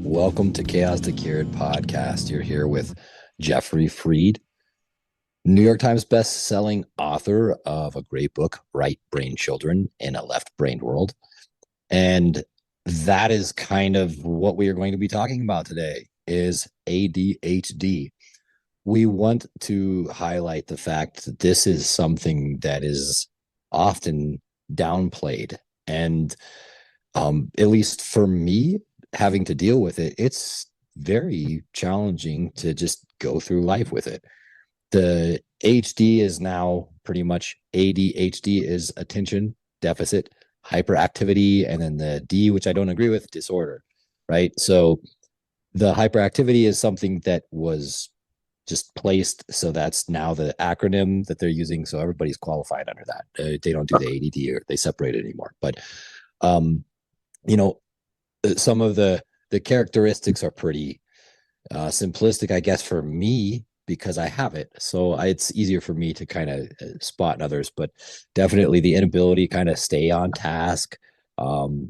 Welcome to Chaos2Cured podcast. You're here with Jeffrey Fried, New York Times best-selling author of a great book, Right Brain Children in a Left-Brained World. And that is kind of what we are going to be talking about today is ADHD. We want to highlight the fact that this is something that is often downplayed. And at least for me, having to deal with it, it's very challenging to just go through life with it. The HD is now pretty much ADHD is attention deficit hyperactivity, and then the D, which I don't agree with, disorder, right? So the hyperactivity is something that was just placed, so that's now the acronym that they're using, so everybody's qualified under that. They don't do the ADD or they separate it anymore. But um, you know, some of the characteristics are pretty simplistic, I guess, for me because I have it. So it's easier for me to kind of spot others, but definitely the inability to kind of stay on task,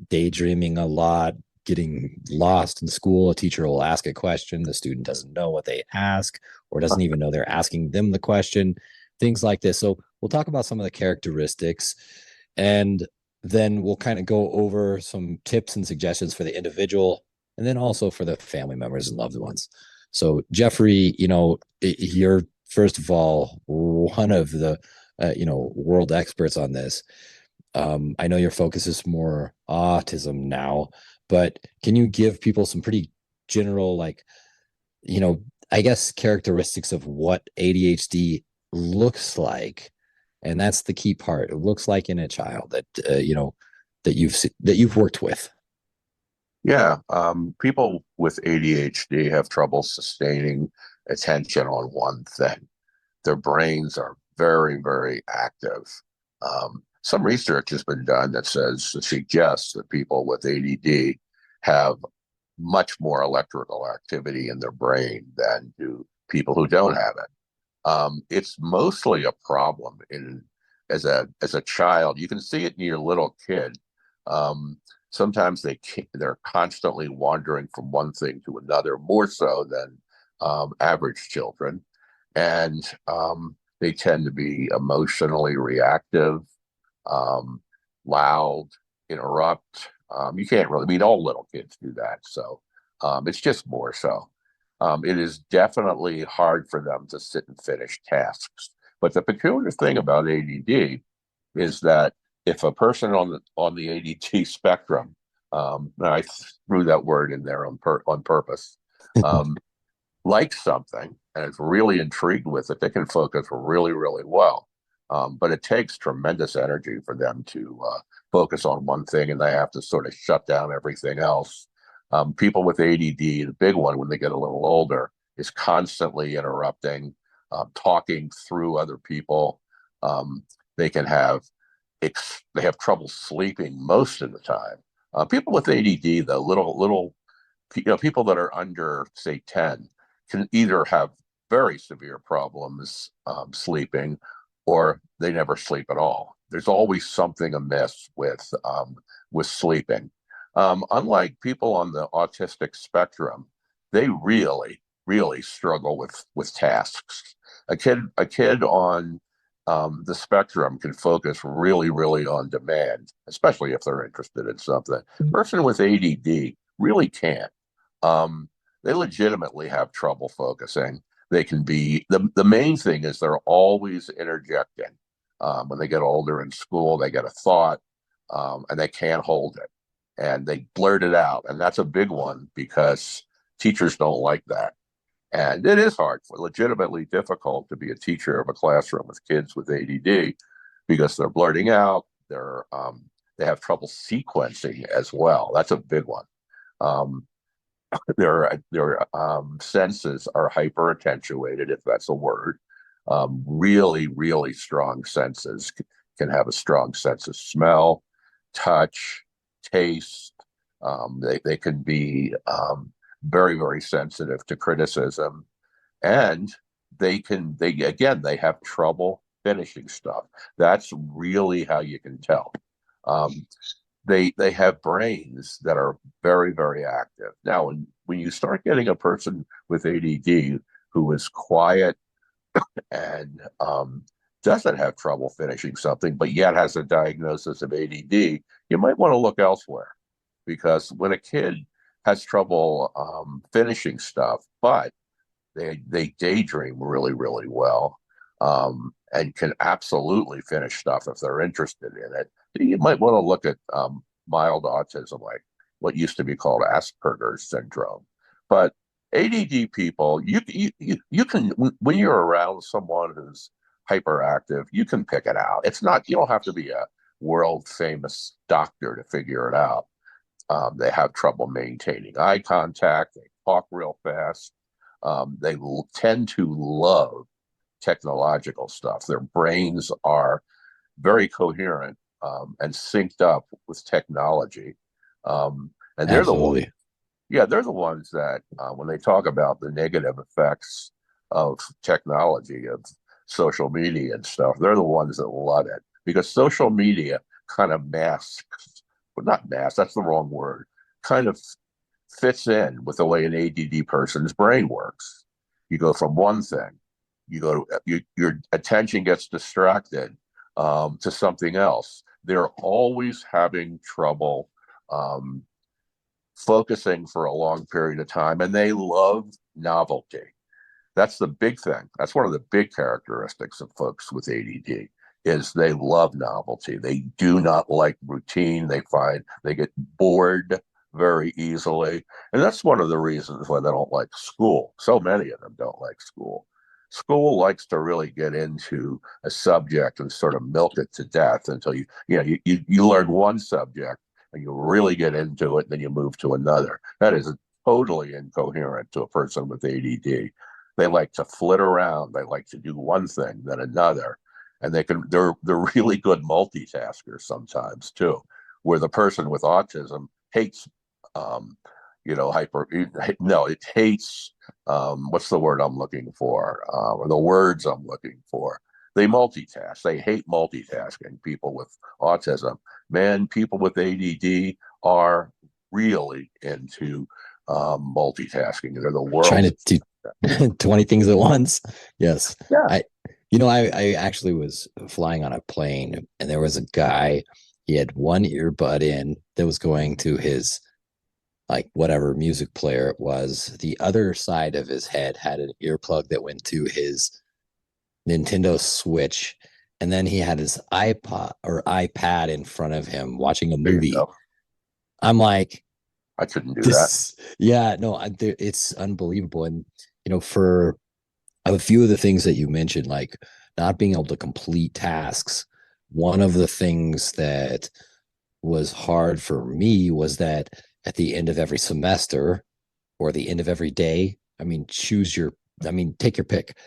daydreaming a lot, getting lost in school. A teacher will ask a question, the student doesn't know what they ask or doesn't even know they're asking them the question, things like this. So we'll talk about some of the characteristics, and then we'll kind of go over some tips and suggestions for the individual and then also for the family members and loved ones. So Jeffrey, you're first of all one of the world experts on this. I know your focus is more autism now, but can you give people some pretty general, like, I guess characteristics of what ADHD looks like? And that's the key part. It looks like in a child that that you've worked with. Yeah, people with ADHD have trouble sustaining attention on one thing. Their brains are very, very active. Some research has been done that suggests that people with ADD have much more electrical activity in their brain than do people who don't have it. It's mostly a problem in as a child. You can see it in your little kid. Um, Sometimes they're constantly wandering from one thing to another, more so than average children, and they tend to be emotionally reactive, um, loud, interrupt. You can't really, I mean, all little kids do that. So it's just more so. It is definitely hard for them to sit and finish tasks. But the peculiar thing about ADD is that if a person on the ADD spectrum, I threw that word in there on purpose, um, likes something and is really intrigued with it, they can focus really, really well. But it takes tremendous energy for them to focus on one thing, and they have to sort of shut down everything else. People with ADD, the big one when they get a little older, is constantly interrupting, talking through other people. They can have they have trouble sleeping most of the time. People with ADD, the little people that are under say 10 can either have very severe problems sleeping, or they never sleep at all. There's always something amiss with sleeping. Unlike people on the autistic spectrum, they really, really struggle with tasks. A kid on the spectrum can focus really, really on demand, especially if they're interested in something. A person with ADD really can't. Um, they legitimately have trouble focusing. They can be the main thing is they're always interjecting. When they get older in school, they get a thought, and they can't hold it, and they blurt it out, and that's a big one because teachers don't like that. And it is hard, for legitimately difficult to be a teacher of a classroom with kids with ADD because they're blurting out. They have trouble sequencing as well. That's a big one. Um, their senses are hyper attenuated, if that's a word. Really, really strong senses can have a strong sense of smell, touch, taste. They can be very, very sensitive to criticism, and they have trouble finishing stuff. That's really how you can tell. Um, they have brains that are very, very active. Now, when you start getting a person with ADD who is quiet and doesn't have trouble finishing something, but yet has a diagnosis of ADD, you might want to look elsewhere. Because when a kid has trouble finishing stuff, but they daydream really, really well, and can absolutely finish stuff if they're interested in it, you might want to look at mild autism, like what used to be called Asperger's syndrome. But ADD people, you can, when you're around someone who's hyperactive, you can pick it out. It's not, you don't have to be a world famous doctor to figure it out. They have trouble maintaining eye contact. They talk real fast. They tend to love technological stuff. Their brains are very coherent and synced up with technology. And they're the ones, Absolutely. yeah, they're the ones that when they talk about the negative effects of technology, of social media and stuff, they're the ones that love it because social media kind of masks, but not masks, that's the wrong word, kind of fits in with the way an ADD person's brain works. You go from one thing, your attention gets distracted to something else. They're always having trouble um, focusing for a long period of time, and they love novelty. That's the big thing. That's one of the big characteristics of folks with ADD is they love novelty. They do not like routine. They find they get bored very easily. And that's one of the reasons why they don't like school. So many of them don't like school. School likes to really get into a subject and sort of milk it to death until you learn one subject and you really get into it, and then you move to another. That is totally incoherent to a person with ADD. They like to flit around. They like to do one thing, then another. And they're really good multitaskers sometimes too, where the person with autism hates um, hyper no, it hates what's the word I'm looking for? Or the words I'm looking for. They multitask. They hate multitasking, people with autism. Man, people with ADD are really into multitasking. They're the Trying world's. to do 20 things at once. Yes. Yeah. I actually was flying on a plane and there was a guy, he had one earbud in that was going to his like whatever music player it was. The other side of his head had an earplug that went to his Nintendo Switch. And then he had his iPod or iPad in front of him watching a There you movie. go. I'm like, I couldn't do that. this, yeah, no, it's unbelievable. And, for a few of the things that you mentioned, like not being able to complete tasks, one of the things that was hard for me was that at the end of every semester or the end of every day, take your pick.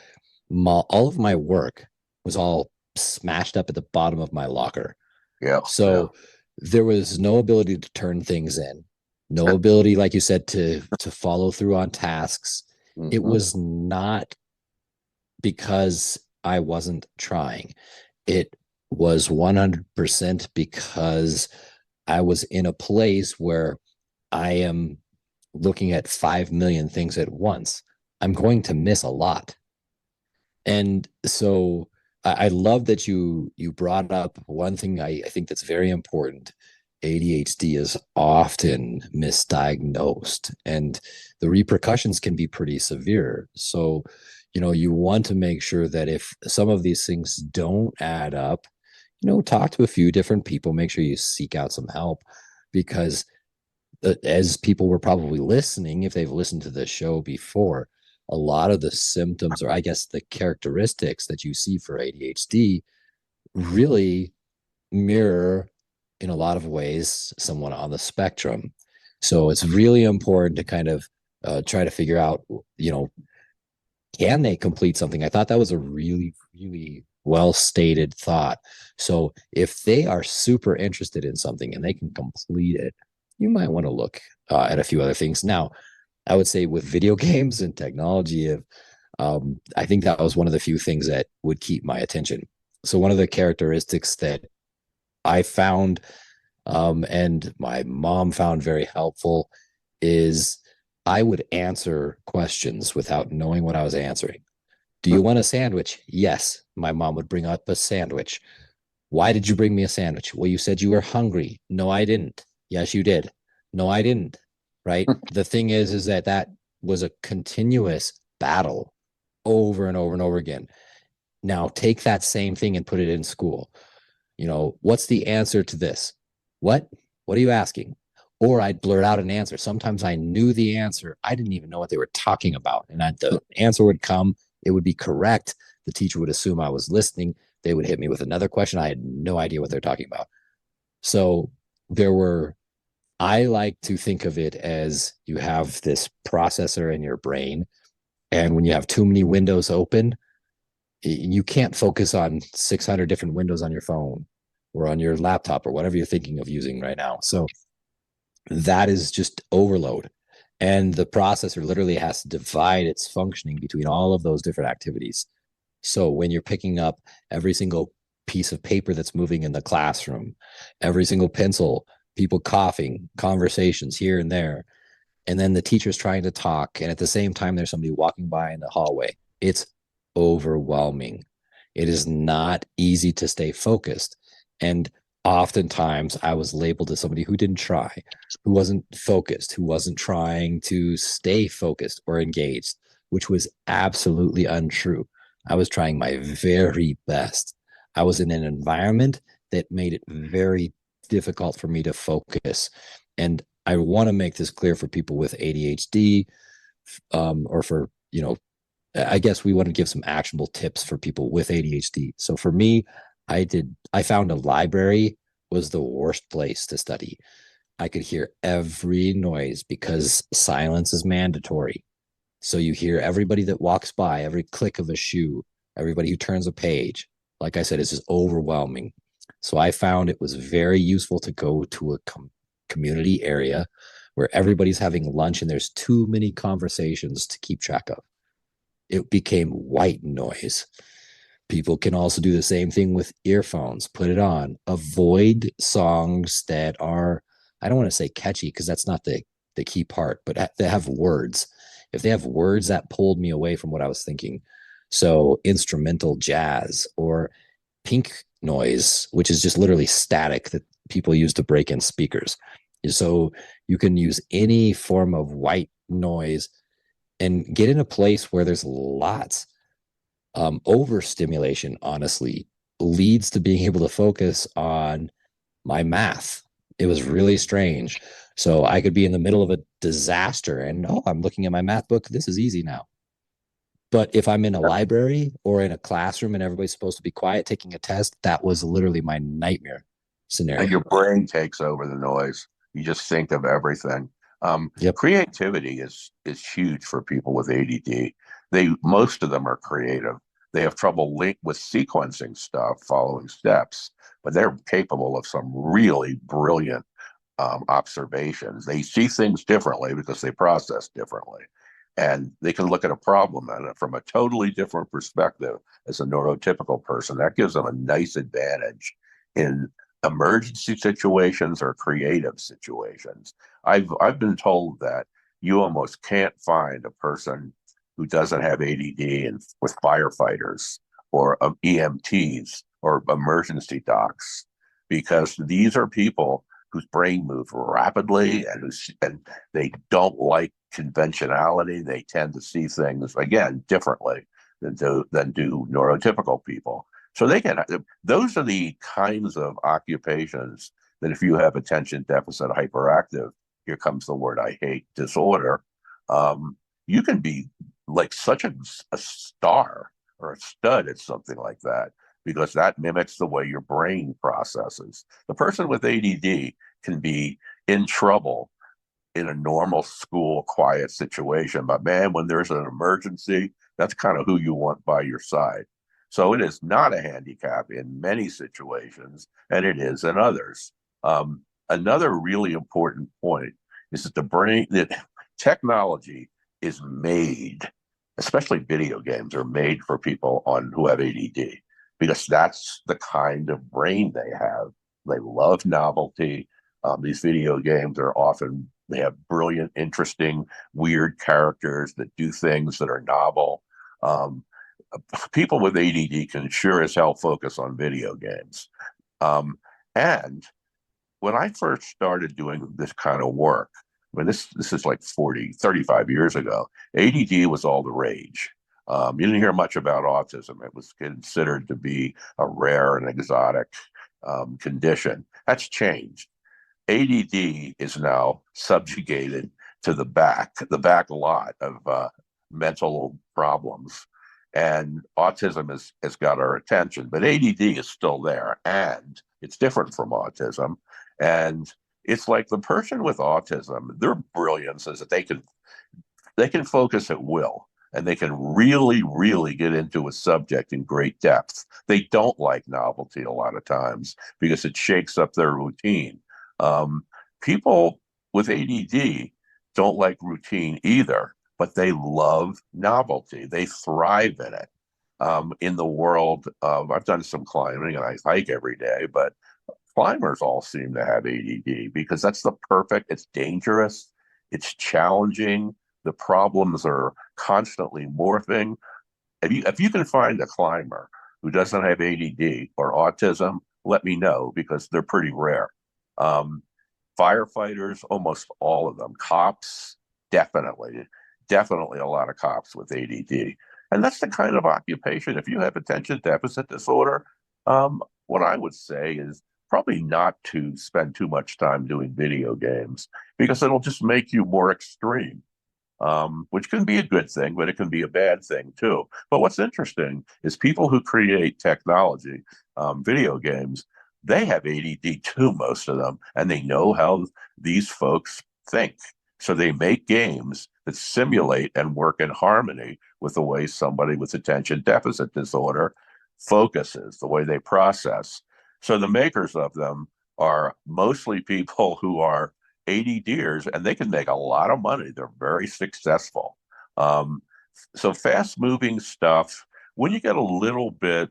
All of my work was all smashed up at the bottom of my locker. Yeah. Yeah. So there was no ability to turn things in, no ability, like you said, to follow through on tasks. It Mm-hmm. was not because I wasn't trying. It was 100% because I was in a place where I am looking at 5 million things at once. I'm going to miss a lot. And so I love that you brought up one thing I think that's very important. ADHD is often misdiagnosed and the repercussions can be pretty severe. So, you want to make sure that if some of these things don't add up, talk to a few different people, make sure you seek out some help because as people were probably listening, if they've listened to the show before, a lot of the symptoms, or I guess the characteristics that you see for ADHD, really mirror in a lot of ways someone on the spectrum. So it's really important to kind of try to figure out, can they complete something? I thought that was a really, really well stated thought. So if they are super interested in something and they can complete it, you might want to look at a few other things. Now, I would say with video games and technology, I think that was one of the few things that would keep my attention. So one of the characteristics that I found And my mom found very helpful is I would answer questions without knowing what I was answering. Do you want a sandwich? Yes. My mom would bring up a sandwich. Why did you bring me a sandwich? Well, you said you were hungry. No, I didn't. Yes, you did. No, I didn't. Right. The thing is that that was a continuous battle over and over and over again. Now take that same thing and put it in school. What's the answer to this? What? What are you asking? Or I'd blurt out an answer. Sometimes I knew the answer. I didn't even know what they were talking about. And the answer would come, it would be correct. The teacher would assume I was listening. They would hit me with another question. I had no idea what they're talking about. So there were, I like to think of it as you have this processor in your brain. And when you have too many windows open, you can't focus on 600 different windows on your phone or on your laptop or whatever you're thinking of using right now. So that is just overload. And the processor literally has to divide its functioning between all of those different activities. So when you're picking up every single piece of paper that's moving in the classroom, every single pencil, people coughing, conversations here and there, and then the teacher's trying to talk, and at the same time, there's somebody walking by in the hallway, it's overwhelming. It is not easy to stay focused. And oftentimes I was labeled as somebody who didn't try, who wasn't focused, who wasn't trying to stay focused or engaged, which was absolutely untrue. I was trying my very best. I was in an environment that made it very difficult for me to focus. And I want to make this clear for people with ADHD, or for, I guess we want to give some actionable tips for people with ADHD. So for me, I found a library was the worst place to study. I could hear every noise because silence is mandatory. So you hear everybody that walks by, every click of a shoe, everybody who turns a page. Like I said, it's just overwhelming. So I found it was very useful to go to a community area where everybody's having lunch and there's too many conversations to keep track of. It became white noise. People can also do the same thing with earphones. Put it on. Avoid songs that are, I don't want to say catchy because that's not the key part, but they have words. If they have words, that pulled me away from what I was thinking. So instrumental jazz or pink noise, which is just literally static that people use to break in speakers. So you can use any form of white noise and get in a place where there's lots. Overstimulation, honestly, leads to being able to focus on my math. It was really strange. So I could be in the middle of a disaster and, oh, I'm looking at my math book. This is easy now. But if I'm in a library or in a classroom and everybody's supposed to be quiet taking a test, that was literally my nightmare And scenario. your brain takes over the noise. You just think of everything. Yep. Creativity is huge for people with ADD. Most of them are creative. They have trouble with sequencing stuff, following steps, but they're capable of some really brilliant observations. They see things differently because they process differently. And they can look at a problem from a totally different perspective as a neurotypical person. That gives them a nice advantage in emergency situations or creative situations. I've been told that you almost can't find a person who doesn't have ADD and with firefighters or EMTs or emergency docs, because these are people whose brain move rapidly and they don't like conventionality. They tend to see things again differently than do neurotypical people. So those are the kinds of occupations that if you have attention deficit hyperactive, here comes the word I hate, disorder, you can be like such a star or a stud at something like that, because that mimics the way your brain processes. The person with ADD can be in trouble in a normal school quiet situation, but man, when there's an emergency, that's kind of who you want by your side. So it is not a handicap in many situations, and it is in others. Another really important point is that technology is made, especially video games, are made for people who have ADD, because that's the kind of brain they have. They love novelty. These video games are often, they have brilliant, interesting, weird characters that do things that are novel. Um, People with ADD can sure as hell focus on video games. Um, and when I first started doing this kind of work, I mean, this is like 35 years ago, ADD was all the rage. You didn't hear much about autism. It was considered to be a rare and exotic condition. That's changed. ADD is now subjugated to the back lot of mental problems. And autism has got our attention, but ADD is still there. And it's different from autism. And it's like the person with autism, their brilliance is that they can focus at will and they can really, really get into a subject in great depth. They don't like novelty a lot of times because it shakes up their routine. Um, People with ADD don't like routine either, but they love novelty. They thrive in it. In the world of, I've done some climbing and I hike every day, but climbers all seem to have ADD because that's the perfect, it's dangerous, it's challenging, the problems are constantly morphing. If you can find a climber who doesn't have ADD or autism, let me know because they're pretty rare. Um, Firefighters, almost all of them. Cops, definitely, definitely a lot of cops with ADD. And that's the kind of occupation. If you have attention deficit disorder, what I would say is probably not to spend too much time doing video games because it'll just make you more extreme, which can be a good thing, but it can be a bad thing too. But what's interesting is people who create technology, video games, they have ADD too, most of them, and they know how these folks think. So they make games that simulate and work in harmony with the way somebody with attention deficit disorder focuses, the way they process. So the makers of them are mostly people who are ADDers, and they can make a lot of money. They're very successful. Um, so fast moving stuff. When you get a little bit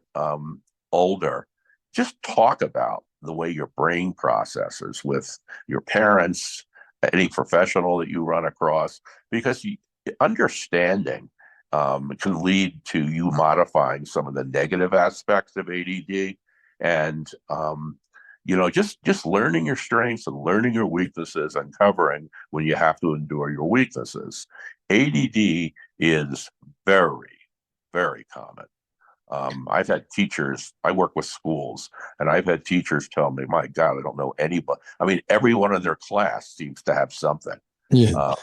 older, just talk about the way your brain processes with your parents, any professional that you run across, because understanding can lead to you modifying some of the negative aspects of ADD, and just learning your strengths and learning your weaknesses and covering when you have to endure your weaknesses. ADD is very, very common. I've had teachers, I work with schools, and I've had teachers tell me, my God, I don't know anybody. I mean, everyone in their class seems to have something. Yeah. Uh, that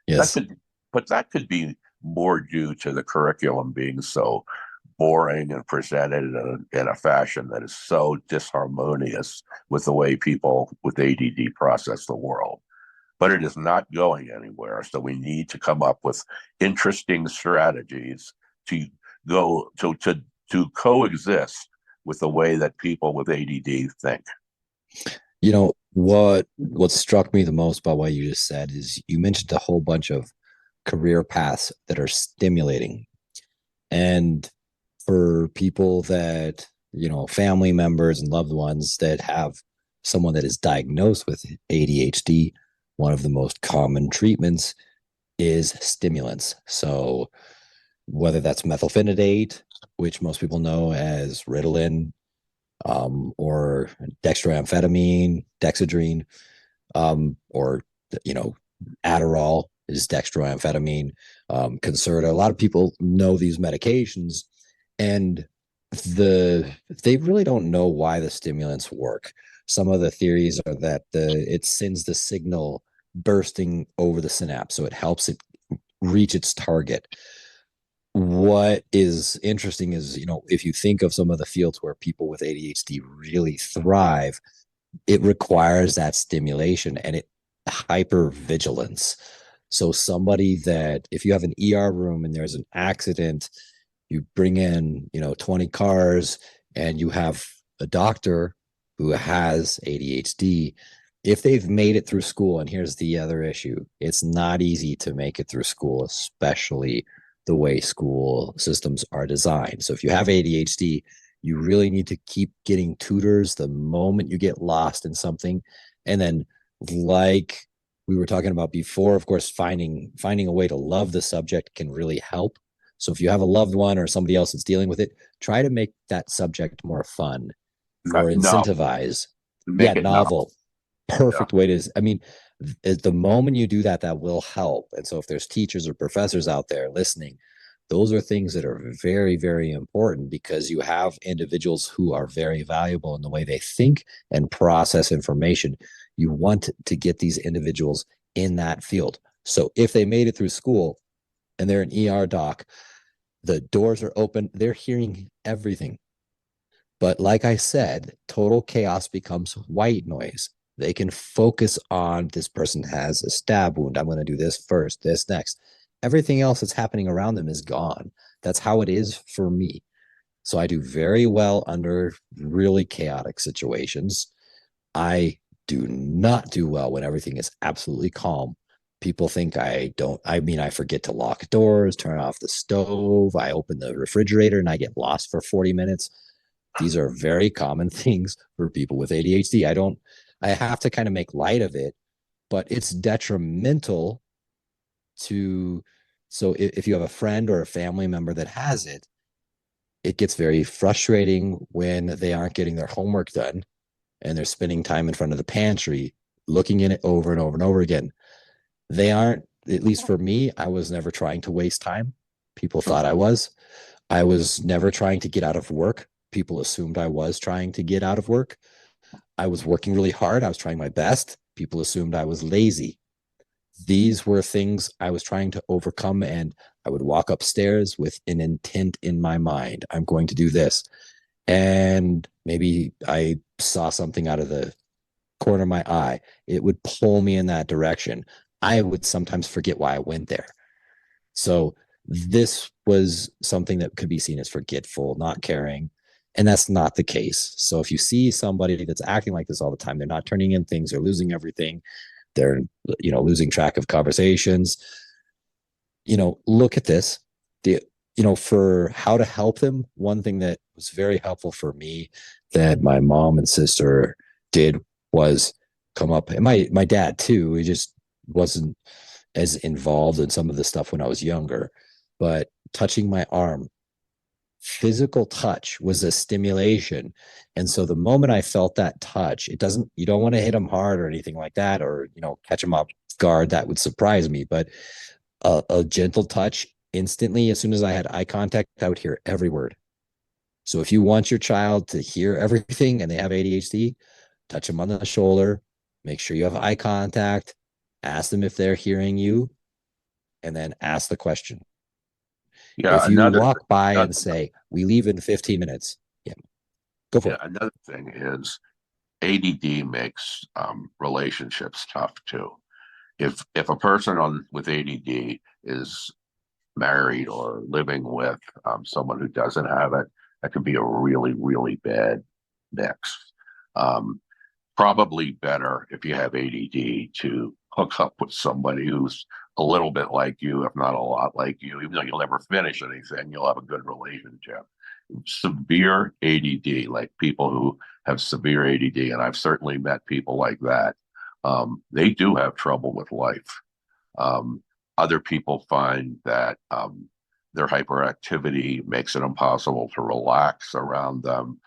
Yes. could, but that could be more due to the curriculum being so boring and presented in a fashion that is so disharmonious with the way people with ADD process the world. But it is not going anywhere. So we need to come up with interesting strategies to go to coexist with the way that people with ADD think. What struck me the most about what you just said is you mentioned a whole bunch of career paths that are stimulating. And for people that, family members and loved ones that have someone that is diagnosed with ADHD, one of the most common treatments is stimulants. So whether that's methylphenidate, which most people know as Ritalin, or dextroamphetamine, dexedrine, or you know, Adderall is dextroamphetamine, Concerta. A lot of people know these medications, and they really don't know why the stimulants work. Some of the theories are that it sends the signal bursting over the synapse, so it helps it reach its target. What is interesting is, if you think of some of the fields where people with ADHD really thrive, it requires that stimulation and it hypervigilance. So somebody that, if you have an ER room and there's an accident, you bring in, 20 cars, and you have a doctor who has ADHD. If they've made it through school, and here's the other issue, it's not easy to make it through school, especially the way school systems are designed. So if you have ADHD, you really need to keep getting tutors the moment you get lost in something, and then like we were talking about before, of course, finding a way to love the subject can really help. So if you have a loved one or somebody else that's dealing with it, try to make that subject more fun or Novel. incentivize. Yeah, Make it novel. novel. Yeah. Perfect way to, I mean, the moment you do that, that will help. And so if there's teachers or professors out there listening, those are things that are very, very important because you have individuals who are very valuable in the way they think and process information. You want to get these individuals in that field. So if they made it through school and they're an ER doc, the doors are open, they're hearing everything. But like I said, total chaos becomes white noise. They can focus on this person has a stab wound. I'm going to do this first, this next. Everything else that's happening around them is gone. That's how it is for me. So I do very well under really chaotic situations. I do not do well when everything is absolutely calm. People think I don't, I mean, I forget to lock doors, turn off the stove, I open the refrigerator and I get lost for 40 minutes. These are very common things for people with ADHD. I have to kind of make light of it, but it's detrimental to, so if you have a friend or a family member that has it, it gets very frustrating when they aren't getting their homework done and they're spending time in front of the pantry looking in it over and over and over again. They aren't, at least for me, I was never trying to waste time. People thought I was. I was never trying to get out of work. People assumed I was trying to get out of work. I was working really hard. I was trying my best. People assumed I was lazy. These were things I was trying to overcome. And I would walk upstairs with an intent in my mind. I'm going to do this. And maybe I saw something out of the corner of my eye. It would pull me in that direction. I would sometimes forget why I went there. So this was something that could be seen as forgetful, not caring. And that's not the case. So if you see somebody that's acting like this all the time, they're not turning in things, they're losing everything, they're losing track of conversations, look at this. The for how to help them, one thing that was very helpful for me that my mom and sister did was come up, and my dad too. He just wasn't as involved in some of the stuff when I was younger, but touching my arm, physical touch was a stimulation. And so the moment I felt that touch, you don't want to hit them hard or anything like that, or, catch them off guard. That would surprise me. But a gentle touch instantly, as soon as I had eye contact, I would hear every word. So if you want your child to hear everything and they have ADHD, touch them on the shoulder, make sure you have eye contact, ask them if they're hearing you, and then ask the question. Yeah. If you walk by and say, we leave in 15 minutes, yeah, go for Yeah. it. Another thing is ADD makes relationships tough too. If a person on with ADD is married or living with someone who doesn't have it, that could be a really, really bad mix. Um, Probably better if you have ADD to hook up with somebody who's a little bit like you, if not a lot like you, even though you'll never finish anything, you'll have a good relationship. Severe ADD, like people who have severe ADD, and I've certainly met people like that, they do have trouble with life. Um, Other people find that their hyperactivity makes it impossible to relax around them.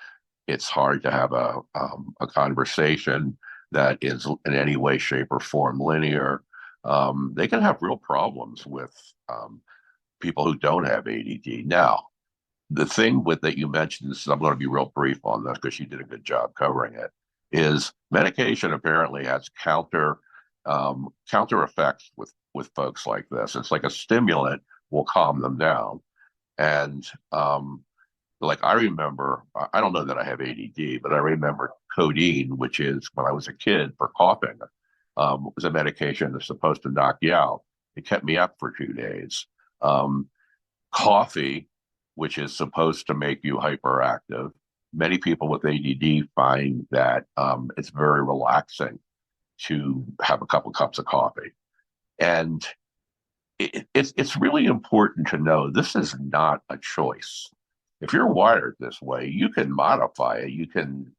It's hard to have a conversation that is in any way, shape, or form linear. They can have real problems with people who don't have ADD. Now, the thing with that you mentioned, this, I'm going to be real brief on this because you did a good job covering it, is medication apparently has counter effects with folks like this. It's like a stimulant will calm them down. And like I remember, I don't know that I have ADD, but I remember codeine, which is when I was a kid for coughing, was a medication that's supposed to knock you out. It kept me up for 2 days. Coffee, which is supposed to make you hyperactive. Many people with ADD find that it's very relaxing to have a couple cups of coffee. And it's really important to know this is not a choice. If you're wired this way, you can modify it. You can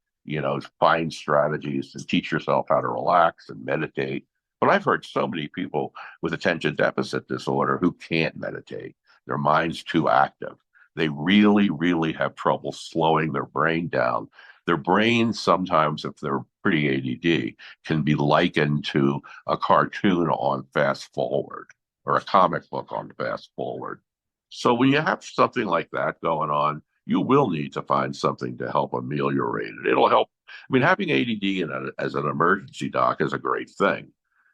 find strategies to teach yourself how to relax and meditate. But I've heard so many people with attention deficit disorder who can't meditate. Their mind's too active. They really, really have trouble slowing their brain down. Their brain sometimes, if they're pretty ADD, can be likened to a cartoon on fast forward or a comic book on fast forward. So when you have something like that going on, you will need to find something to help ameliorate it. It'll help. I mean, having ADD as an emergency doc is a great thing.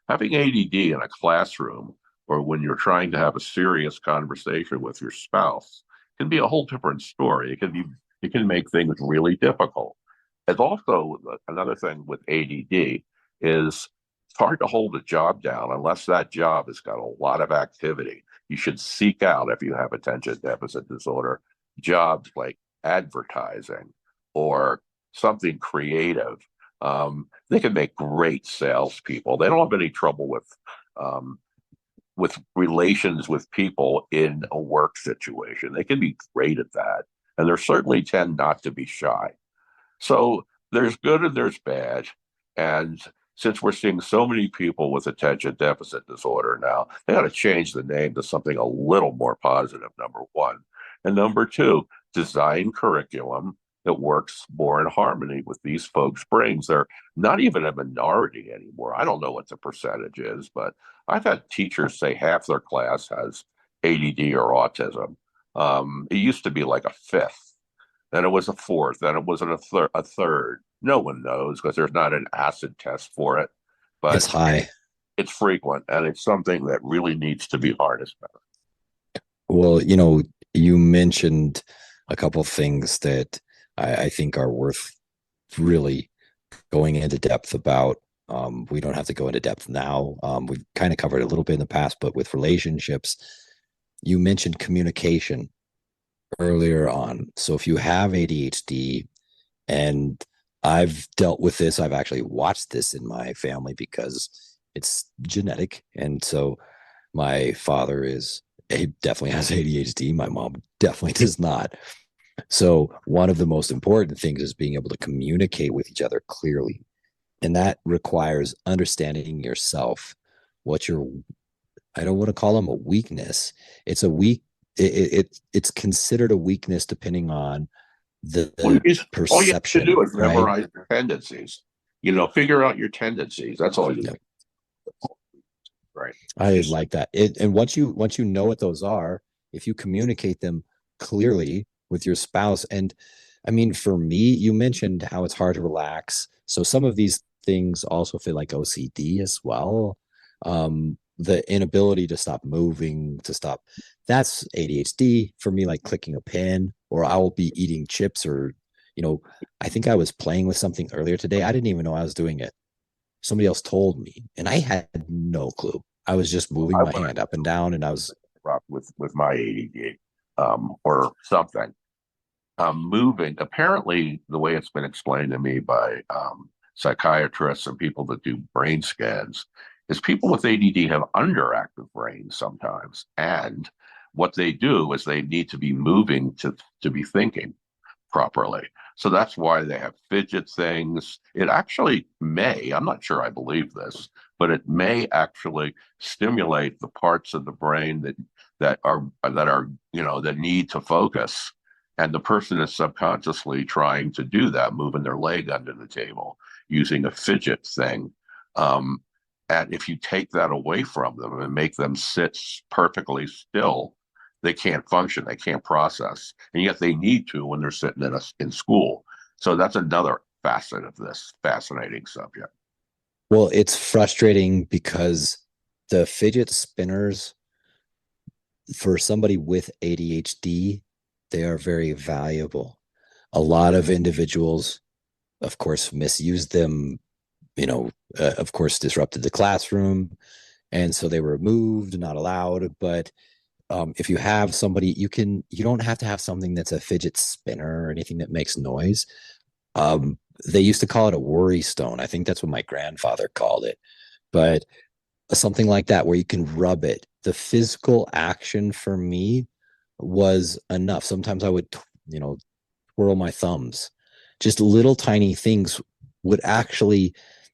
Having ADD in a classroom or when you're trying to have a serious conversation with your spouse can be a whole different story. It can make things really difficult. It's also another thing with ADD is it's hard to hold a job down unless that job has got a lot of activity. You should seek out, if you have attention deficit disorder, jobs like advertising or something creative. They can make great salespeople. They don't have any trouble with relations with people in a work situation. They can be great at that, and they certainly tend not to be shy. So there's good and there's bad, and since we're seeing so many people with attention deficit disorder now, they got to change the name to something a little more positive, number one. And number two, design curriculum that works more in harmony with these folks' brains. They're not even a minority anymore. I don't know what the percentage is, but I've had teachers say half their class has ADD or autism. It used to be like a fifth, then it was a fourth, then it was a third. No one knows because there's not an acid test for it, It's but high. it's frequent and it's something that really needs to be harnessed better. Well, you mentioned a couple of things that I think are worth really going into depth about. We don't have to go into depth now. We've kind of covered a little bit in the past, but with relationships, you mentioned communication earlier on. So if you have ADHD, and I've dealt with this, I've actually watched this in my family because it's genetic. And so my father he definitely has ADHD. My mom definitely does not. So one of the most important things is being able to communicate with each other clearly. And that requires understanding yourself, what your, I don't want to call them a weakness. It's a weak, it's considered a weakness depending on the All you have to perception, do is right? memorize your tendencies. Figure out your tendencies. That's all you Yep. do. Right. I like that. And once you know what those are, if you communicate them clearly with your spouse, and I mean, for me, you mentioned how it's hard to relax. So some of these things also feel like OCD as well. The inability to stop moving, to stop, that's ADHD for me, like clicking a pen, or I will be eating chips, or, I think I was playing with something earlier today. I didn't even know I was doing it. Somebody else told me, and I had no clue. I was just moving I my want hand up and down, and I was, to with my ADD or something. Moving. Apparently, the way it's been explained to me by psychiatrists and people that do brain scans is people with ADD have underactive brains sometimes, and what they do is they need to be moving to be thinking properly. So that's why they have fidget things. It actually may, I'm not sure I believe this, but it may actually stimulate the parts of the brain that need to focus. And the person is subconsciously trying to do that, moving their leg under the table, using a fidget thing. And if you take that away from them and make them sit perfectly still, they can't function, they can't process, and yet they need to when they're sitting in school. So that's another facet of this fascinating subject. well, it's frustrating because the fidget spinners, for somebody with ADHD, they are very valuable. A lot of individuals, of course, misuse them, of course, disrupted the classroom. And so they were removed, not allowed. But if you have somebody, you don't have to have something that's a fidget spinner or anything that makes noise. They used to call it a worry stone. I think that's what my grandfather called it. But something like that where you can rub it. The physical action for me was enough. Sometimes I would, twirl my thumbs, just little tiny things would actually,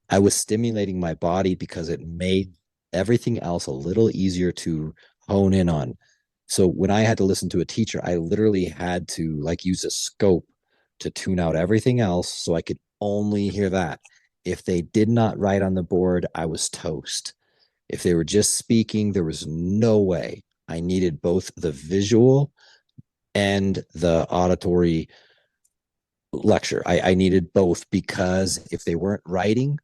I was stimulating my body because it made everything else a little easier to hone in on. So when I had to listen to a teacher, I literally had to like use a scope to tune out everything else so I could only hear that. If they did not write on the board, I was toast. If they were just speaking, there was no way. I needed both the visual and the auditory lecture. I needed both because if they weren't writing,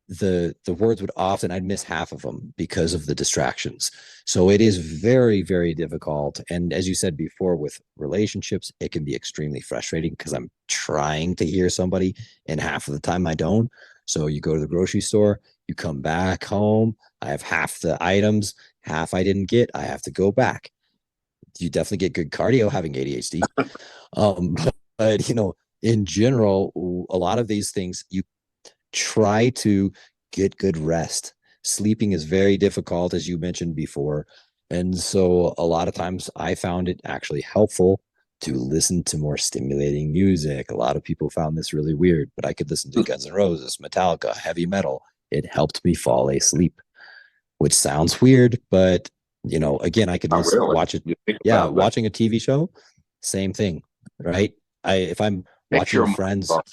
the words would often, I'd miss half of them because of the distractions. So it is very, very difficult. And as you said before, with relationships, it can be extremely frustrating because I'm trying to hear somebody and half of the time I don't. So you go to the grocery store, you come back home, I have half the items, half I didn't get, I have to go back. You definitely get good cardio having ADHD. But in general, a lot of these things you try to get good rest. Sleeping is very difficult, as you mentioned before. And so a lot of times I found it actually helpful to listen to more stimulating music. A lot of people found this really weird, but I could listen to Guns N' Roses, Metallica, heavy metal. It helped me fall asleep, which sounds weird, but again, I could Not listen, really. watch it. You think Yeah, about that. watching a TV show, same thing, right? If I'm Takes watching your mind Friends, off,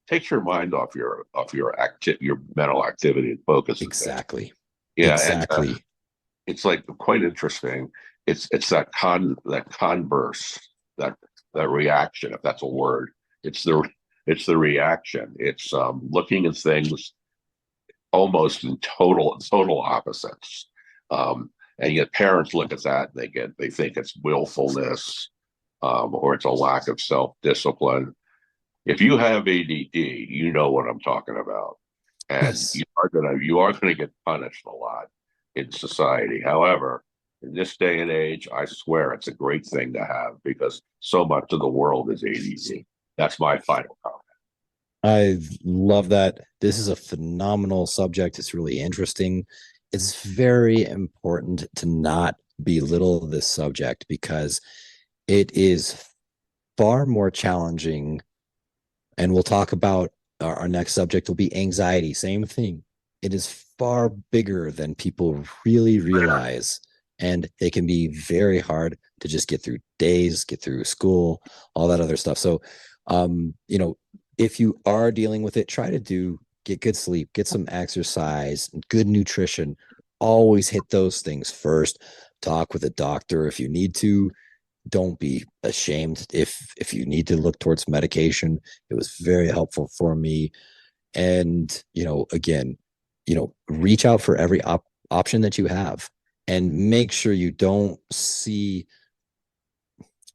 takes your mind off your mental activity and focuses it. exactly, Yeah, and exactly. it's like quite interesting. It's that converse, that that reaction, if that's a word. It's the reaction. It's looking at things almost in total opposites. And yet parents look at that and they think it's willfulness, or it's a lack of self-discipline. If you have ADD, you know what I'm talking about, and Yes. you are gonna get punished a lot in society. However, in this day and age, I swear it's a great thing to have because so much of the world is ADD. That's my final comment. I love that. This is a phenomenal subject. It's really interesting. It's very important to not belittle this subject because it is far more challenging. And we'll talk about our next subject will be anxiety. Same thing. It is far bigger than people really realize. And it can be very hard to just get through days, get through school, all that other stuff. So, um, you know, if you are dealing with it, try to get good sleep, get some exercise, good nutrition. Always hit those things first. Talk with a doctor if you need to. Don't be ashamed if you need to look towards medication. It was very helpful for me. And again, reach out for every option that you have and make sure you don't see,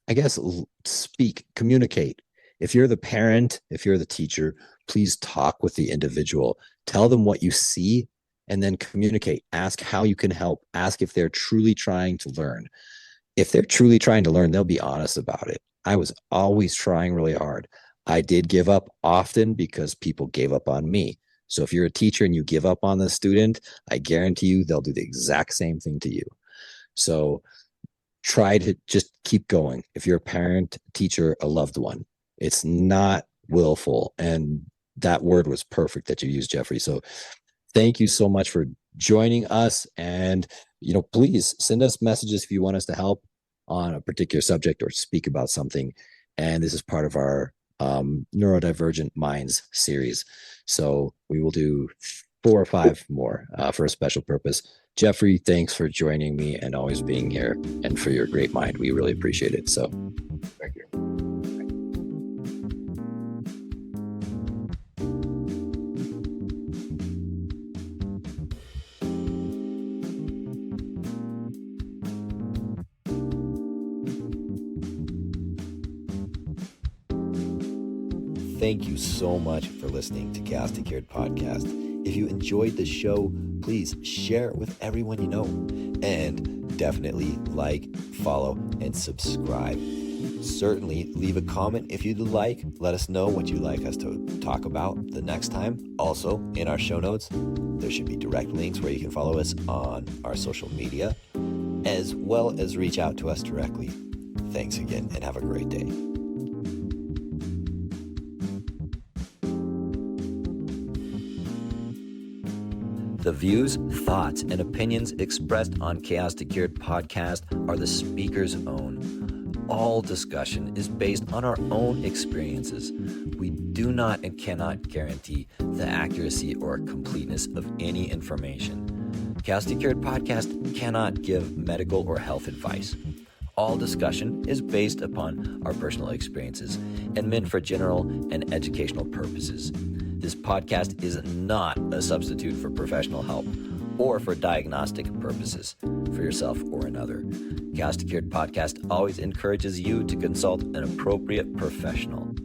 I guess, speak, communicate. If you're the parent, if you're the teacher, please talk with the individual. Tell them what you see and then communicate. Ask how you can help. Ask if they're truly trying to learn. If they're truly trying to learn, they'll be honest about it. I was always trying really hard. I did give up often because people gave up on me. So if you're a teacher and you give up on the student, I guarantee you they'll do the exact same thing to you. So try to just keep going. If you're a parent, teacher, a loved one, it's not willful. And that word was perfect that you used, Jeffrey. So thank you so much for joining us. And, please send us messages if you want us to help on a particular subject or speak about something. And this is part of our Neurodivergent Minds series. So we will do 4 or 5 more for a special purpose. Jeffrey, thanks for joining me and always being here and for your great mind. We really appreciate it. So Thank you. thank you so much for listening to Chaos2Cured podcast. If you enjoyed the show, please share it with everyone you know. And definitely like, follow, and subscribe. Certainly leave a comment if you'd like. Let us know what you'd like us to talk about the next time. Also, in our show notes, there should be direct links where you can follow us on our social media, as well as reach out to us directly. Thanks again, and have a great day. The views, thoughts, and opinions expressed on Chaos2Cured podcast are the speaker's own. All discussion is based on our own experiences. We do not and cannot guarantee the accuracy or completeness of any information. Chaos2Cured podcast cannot give medical or health advice. All discussion is based upon our personal experiences and meant for general and educational purposes. This podcast is not a substitute for professional help or for diagnostic purposes for yourself or another. Chaos2Cured podcast always encourages you to consult an appropriate professional.